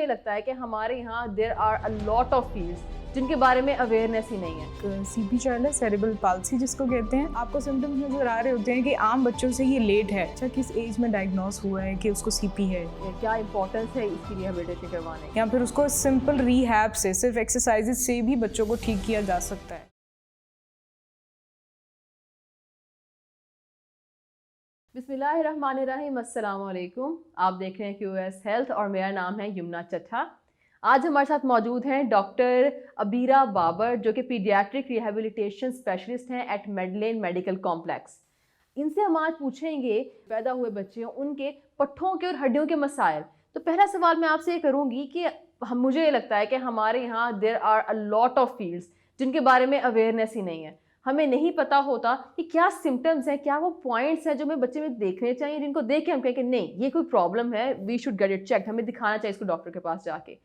मुझे लगता है कि हमारे यहाँ there are a lot of fields जिनके बारे में अवेयरनेस ही नहीं है। सीपी चाइल्ड है, सेरेब्रल पाल्सी जिसको कहते हैं। आपको सिम्टम्स नजर आ रहे होते हैं कि आम बच्चों से ये लेट है। अच्छा, किस एज में डायग्नोस हुआ है कि उसको सीपी है, क्या इंपॉर्टेंस है इसकी रिहैबिलिटेशन करवाने की, या फिर उसको सिंपल रिहैब से, सिर्फ एक्सरसाइजेज से भी बच्चों को ठीक किया जा सकता है। बिस्मिल्लाहिर्रहमानिर्रहीम, अस्सलाम वालेकुम। आप देख रहे हैं QS हेल्थ और मेरा नाम है यमुना चट्ठा। आज हमारे साथ मौजूद हैं डॉक्टर अबीरा बाबर, जो कि पीडियाट्रिक रिहैबिलिटेशन स्पेशलिस्ट हैं एट मेडलेन मेडिकल कॉम्प्लेक्स। इनसे हम आज पूछेंगे पैदा हुए बच्चे उनके पट्ठों के और हड्डियों के मसाइल। तो पहला सवाल मैं आपसे ये करूँगी कि मुझे लगता है कि हमारे यहाँ there are a lot of fields जिनके बारे में अवेयरनेस ही नहीं है। हमें नहीं पता होता कि क्या सिम्टम्स हैं, क्या वो पॉइंट्स हैं जो हमें बच्चे में देखने चाहिए, जिनको देख के हम कहें कि नहीं ये कोई प्रॉब्लम है, we should get it check, हमें दिखाना चाहिए इसको डॉक्टर के पास जाके।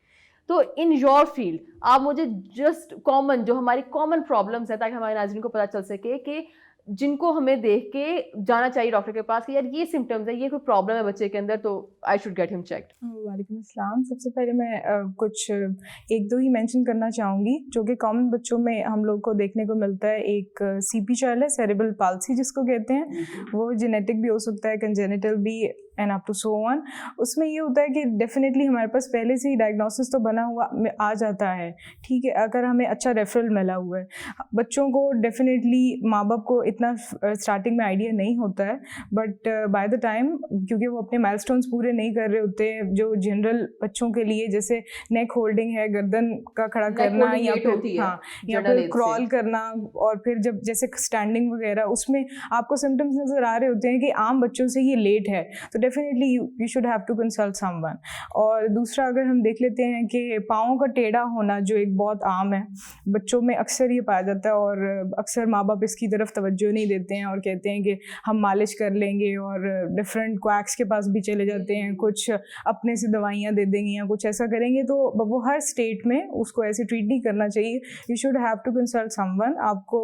तो इन योर फील्ड आप मुझे जस्ट कॉमन जो हमारी कॉमन प्रॉब्लम्स है, ताकि हमारे नाज़रीन को पता चल सके कि जिनको हमें देख के जाना चाहिए डॉक्टर के पास कि यार ये सिम्टम्स है, ये कोई प्रॉब्लम है बच्चे के अंदर, तो I should get him checked. वालेकुम अस्सलाम। सबसे पहले मैं कुछ एक दो ही मेंशन करना चाहूँगी जो कि कॉमन बच्चों में हम लोग को देखने को मिलता है। एक सीपी चाइल्ड है, सेरेब्रल पाल्सी जिसको कहते हैं। वो जेनेटिक भी हो सकता है, कंजेनिटल भी, and up to so on. उसमें ये होता है कि डेफिनेटली हमारे पास पहले से ही डायग्नोसिस तो बना हुआ आ जाता है, ठीक है, अगर हमें अच्छा रेफरल मिला हुआ है। बच्चों को डेफिनेटली माँ बाप को इतना स्टार्टिंग में आइडिया नहीं होता है, बट बाय द टाइम, क्योंकि वो अपने माइलस्टोन्स पूरे नहीं कर रहे होते हैं जो जनरल बच्चों के लिए, जैसे नेक होल्डिंग है, गर्दन का खड़ा करना, या फिर हाँ, या फिर क्रॉल करना, और फिर जब जैसे स्टैंडिंग वगैरह, उसमें आपको सिम्टम्स नजर आ रहे होते हैं कि आम बच्चों से ये लेट है, तो definitely you should have to consult someone. और दूसरा, अगर हम देख लेते हैं कि पाँव का टेढ़ा होना, जो एक बहुत आम है बच्चों में, अक्सर ये पाया जाता है, और अक्सर माँ बाप इसकी तरफ तवज्जो नहीं देते हैं और कहते हैं कि हम मालिश कर लेंगे, और डिफरेंट क्वैक्स के पास भी चले जाते हैं, कुछ अपने से दवाइयाँ दे देंगे या कुछ ऐसा करेंगे। तो वो हर स्टेट में उसको ऐसे ट्रीट नहीं करना चाहिए। You should have to consult someone. आपको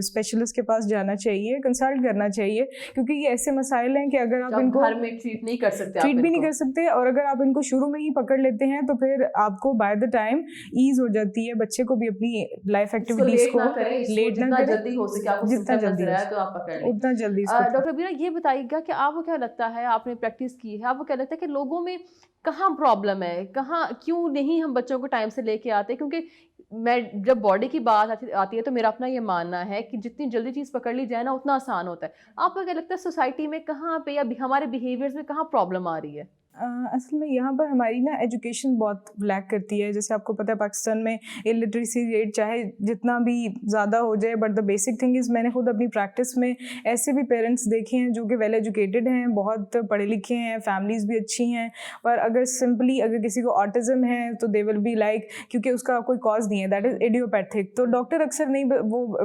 स्पेशलिस्ट के पास जाना चाहिए, कंसल्ट करना चाहिए, क्योंकि ये ऐसे मसाइल हैं कि अगर आप इनको घर में ट्रीट नहीं कर सकते, ट्रीट भी नहीं कर सकते, और अगर आप इनको शुरू में ही पकड़ लेते हैं तो फिर आपको बाय द टाइम ईज हो जाती है, बच्चे को भी अपनी लाइफ एक्टिविटीज को लेट ना करें, जल्दी हो सके, आपको जितना जल्दी तो आप पकड़ लें, उतना जल्दी। डॉक्टर बीरा ये बताइएगा कि आपको क्या लगता है, आपने प्रैक्टिस की है, आपको क्या लगता है कि लोगों में कहाँ प्रॉब्लम है, कहाँ क्यों नहीं हम बच्चों को टाइम से लेके आते? क्योंकि मैं जब बॉडी की बात आती है तो मेरा अपना ये मानना है कि जितनी जल्दी चीज़ पकड़ ली जाए ना, उतना आसान होता है। आपको क्या लगता है सोसाइटी में कहाँ पे या हमारे बिहेवियर्स में कहाँ प्रॉब्लम आ रही है? असल में यहाँ पर हमारी ना एजुकेशन बहुत लैक करती है। जैसे आपको पता है पाकिस्तान में इलिटरेसी रेट चाहे जितना भी ज़्यादा हो जाए, but the basic thing is, मैंने खुद अपनी प्रैक्टिस में ऐसे भी पेरेंट्स देखे हैं जो कि वेल एजुकेटेड हैं, बहुत पढ़े लिखे हैं, फैमिलीज़ भी अच्छी हैं, पर अगर सिंपली अगर किसी को ऑटिज़म है तो दे विल बी लाइक, क्योंकि उसका कोई कॉज नहीं है, दैट इज़ इडियोपैथिक, तो डॉक्टर अक्सर नहीं, वो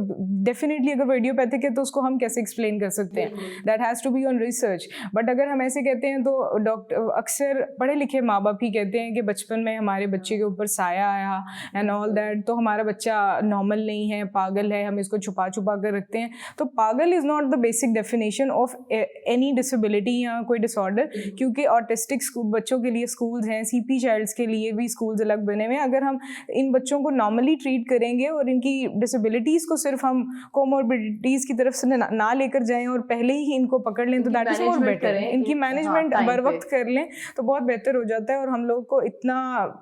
डेफिनेटली अगर वो इडियोपैथिक है तो उसको हम कैसे एक्सप्लेन कर सकते हैं, that has to be on research. But अगर हम ऐसे कहते हैं तो डॉक्टर, अक्सर पढ़े लिखे माँ बाप ही कहते हैं कि बचपन में हमारे बच्चे के ऊपर साया आया एंड ऑल दैट, तो हमारा बच्चा नॉर्मल नहीं है, पागल है, हम इसको छुपा छुपा कर रखते हैं। तो पागल is not the basic definition of any disability या कोई डिसऑर्डर, क्योंकि ऑटिस्टिक बच्चों के लिए स्कूल्स हैं, सीपी चाइल्ड्स के लिए भी स्कूल्स अलग बने हुए हैं। अगर हम इन बच्चों को नॉर्मली ट्रीट करेंगे और इनकी डिसेबिलिटीज़ को सिर्फ हम कोमोर्बिडिटीज़ की तरफ से ना लेकर जाएं और पहले ही इनको पकड़ लें, तो दैट इज़ मोर बेटर। इनकी मैनेजमेंट बर वक्त कर लें तो बहुत बेहतर हो जाता है, और हम लोग को इतना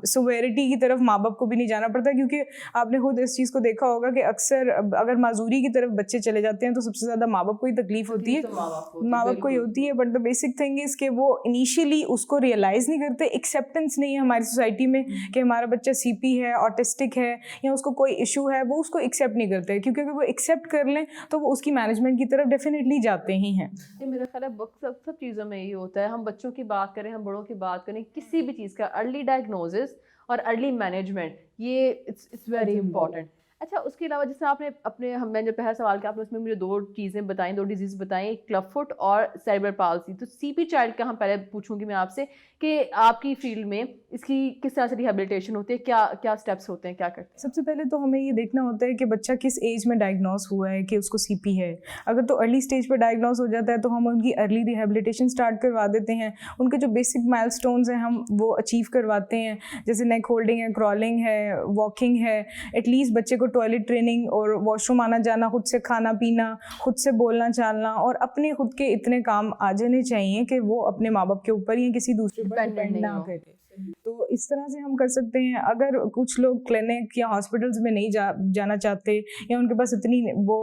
सुवेरिटी की तरफ माँ बाप को भी नहीं जाना पड़ता, क्योंकि आपने खुद इस चीज़ को देखा होगा कि अक्सर अगर माजूरी की तरफ बच्चे चले जाते हैं तो सबसे ज़्यादा माँ बाप को ही तकलीफ होती है, माँ बाप को ही होती है। But the basic thing is कि वो इनिशियली उसको रियलाइज़ नहीं करते, एक्सेप्टेंस नहीं है हमारी सोसाइटी में कि हमारा बच्चा सीपी है, ऑटिस्टिक है, या उसको कोई इशू है, वो उसको एक्सेप्ट नहीं करते, क्योंकि अगर वो एक्सेप्ट कर लें तो वो उसकी मैनेजमेंट की तरफ डेफिनेटली जाते ही हैं। मेरा ख्याल है सब चीज़ों में यही होता है, हम बच्चों की बात करें, हम बड़ों की बात करें, किसी भी चीज़ का अर्ली डायग्नोसिस और अर्ली मैनेजमेंट, ये इट्स वेरी इंपॉर्टेंट। अच्छा, उसके अलावा जैसे आपने अपने हम मैंने जो पहला सवाल किया आपने उसमें मुझे 2 चीज़ें बताई, 2 डिज़ीज़ बताई, क्लब फुट और सेरेब्रल पाल्सी। तो सीपी चाइल्ड का हम पहले पूछूँगी मैं आपसे कि आपकी फ़ील्ड में इसकी किस तरह से रिहैबिलिटेशन होती है? क्या क्या स्टेप्स होते हैं? क्या करते हैं? सबसे पहले तो हमें ये देखना होता है कि बच्चा किस एज में डायग्नोस हुआ है कि उसको सीपी है। अगर तो अर्ली स्टेज पर डायग्नोस हो जाता है तो हम उनकी अर्ली रिहैबिलिटेशन स्टार्ट करवा देते हैं। उनके जो बेसिक माइलस्टोन्स हैं हम वो अचीव करवाते हैं, जैसे नेक होल्डिंग है, क्रॉलिंग है, वॉकिंग है, एटलीस्ट बच्चे को टॉयलेट ट्रेनिंग और वॉशरूम आना जाना, खुद से खाना पीना, खुद से बोलना चालना और अपने खुद के इतने काम आ जाने चाहिए कि वो अपने माँ बाप के ऊपर या किसी दूसरे पर डिपेंडेंट डिपेंड नहीं ना हो। करे। तो इस तरह से हम कर सकते हैं। अगर कुछ लोग क्लिनिक या हॉस्पिटल्स में नहीं जाना चाहते या उनके पास इतनी वो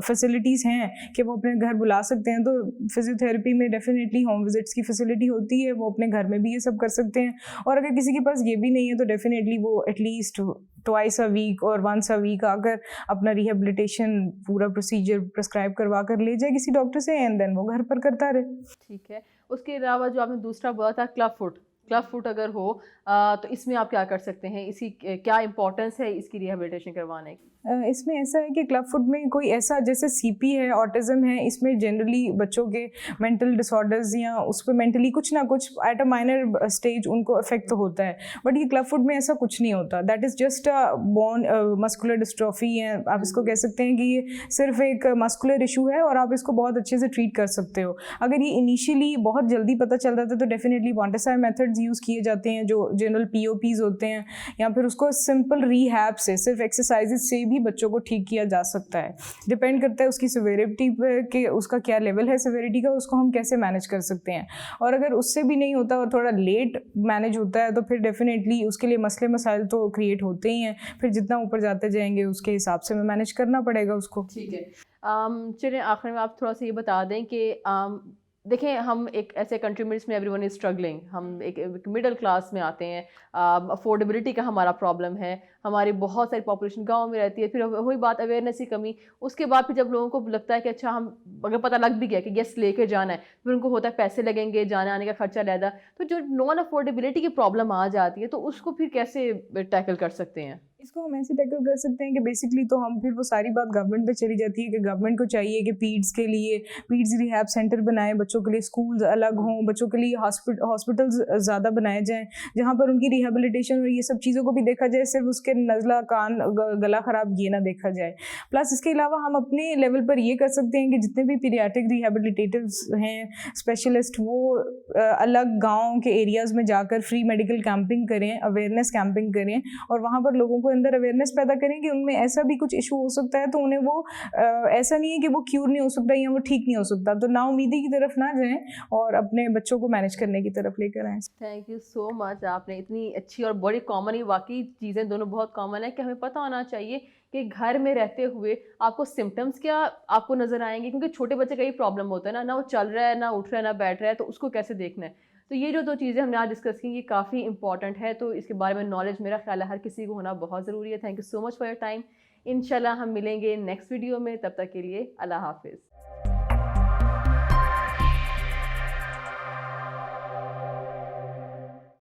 फैसिलिटीज़ हैं कि वो अपने घर बुला सकते हैं, तो फिजियोथेरेपी में डेफिनेटली होम विजिट्स की फैसिलिटी होती है, वो अपने घर में भी ये सब कर सकते हैं। और अगर किसी के पास ये भी नहीं है तो डेफिनेटली वो एटलीस्ट ट्वाइस अ वीक और वंस अ वीक आकर अपना रिहेबिलिटेशन पूरा प्रोसीजर प्रिस्क्राइब करवा कर ले जाए किसी डॉक्टर से एंड देन वो घर पर करता रहे। ठीक है। उसके अलावा जो आपने दूसरा बोला था क्लब फुट अगर हो तो इसमें आप क्या कर सकते हैं? इसकी क्या इम्पोर्टेंस है इसकी रिहैबिलिटेशन करवाने की? इसमें ऐसा है कि क्लब फुट में कोई ऐसा जैसे सीपी है, ऑटिज़म है, इसमें जनरली बच्चों के मेंटल डिसऑर्डर्स या उस पर मेंटली कुछ ना कुछ एट अ माइनर स्टेज उनको अफेक्ट तो होता है, बट ये क्लब फुट में ऐसा कुछ नहीं होता। That is just a bone muscular dystrophy है, आप इसको कह सकते हैं कि ये सिर्फ एक मस्कुलर इशू है और आप इसको बहुत अच्छे से ट्रीट कर सकते हो। अगर ये इनिशियली बहुत जल्दी पता चल जाता है तो डेफिनेटली मोंटेसरी मेथड्स यूज़ किए जाते हैं जो जनरल पीओपीज होते हैं, या फिर उसको सिंपल रिहैब से सिर्फ एक्सरसाइजेज से भी बच्चों को ठीक किया जा सकता है। डिपेंड करता है उसकी सिवियरिटी पे कि उसका क्या लेवल है सिवियरिटी का, उसको हम कैसे मैनेज कर सकते हैं। और अगर उससे भी नहीं होता और थोड़ा लेट मैनेज होता है तो फिर डेफिनेटली उसके लिए मसले मसाइल तो क्रिएट होते ही हैं, फिर जितना ऊपर जाते जाएंगे उसके हिसाब से हमें मैनेज करना पड़ेगा उसको। ठीक है। चलिए आखिर में आप थोड़ा-सा ये बता दें कि देखें हम एक ऐसे कंट्री में जिसमें एवरीवन इज़ स्ट्रगलिंग, हम एक मिडल क्लास में आते हैं, अफोर्डेबिलिटी का हमारा प्रॉब्लम है, हमारी बहुत सारी पॉपुलेशन गाँव में रहती है, फिर वही बात अवेयरनेस की कमी, उसके बाद फिर जब लोगों को लगता है कि अच्छा हम अगर पता लग भी गया कि गेस्ट लेके जाना है, फिर उनको होता है पैसे लगेंगे, जाने-आने का खर्चा अलहदा, तो जो नॉन अफोर्डेबिलिटी की प्रॉब्लम आ जाती है, तो उसको फिर कैसे टैकल कर सकते हैं? इसको हम ऐसे टैकल कर सकते हैं कि बेसिकली तो हम फिर वो सारी बात गवर्नमेंट पे चली जाती है कि गवर्नमेंट को चाहिए कि पीड्स के लिए पीड्स रिहैब सेंटर बनाए, बच्चों के लिए स्कूल्स अलग हों, बच्चों के लिए हॉस्पिटल्स ज़्यादा बनाए जाएं जहाँ पर उनकी रिहेबिलिटेशन और ये सब चीज़ों को भी देखा जाए, सिर्फ उसके नज़ला कान गला ख़राब ये ना देखा जाए। प्लस इसके अलावा हम अपने लेवल पर ये कर सकते हैं कि जितने भी पीडियाट्रिक रिहेबिलिटेटिव्स हैं स्पेशलिस्ट, वो अलग गाँव के एरियाज़ में जाकर फ्री मेडिकल कैंपिंग करें, अवेयरनेस कैंपिंग करें और वहाँ पर लोगों को अंदर अवेयरनेस पैदा करें कि उनमें ऐसा भी कुछ इशू हो सकता है, तो उन्हें वो ऐसा नहीं है कि वो क्यूर नहीं हो सकता या वो ठीक नहीं हो सकता, तो नाउमीदी की तरफ ना जाएं और अपने बच्चों को मैनेज करने की तरफ लेकर आएँ। Thank you so much. आपने इतनी अच्छी और बड़ी कॉमन, ही वाकई चीज़ें दोनों बहुत कॉमन है कि हमें पता होना चाहिए कि घर में रहते हुए आपको सिम्टम्स क्या आपको नज़र आएंगे, क्योंकि छोटे बच्चे का ही प्रॉब्लम होता है ना वो चल रहा है, ना उठ रहा है, ना बैठ रहा है, तो उसको कैसे देखना है। तो ये जो 2 चीज़ें हमने आज डिस्कस की ये काफ़ी इंपॉर्टेंट है, तो इसके बारे में नॉलेज मेरा ख्याल है हर किसी को होना बहुत ज़रूरी है। Thank you so much for your time. इंशाल्लाह हम मिलेंगे नेक्स्ट वीडियो में, तब तक के लिए अल्लाह हाफ़िज़।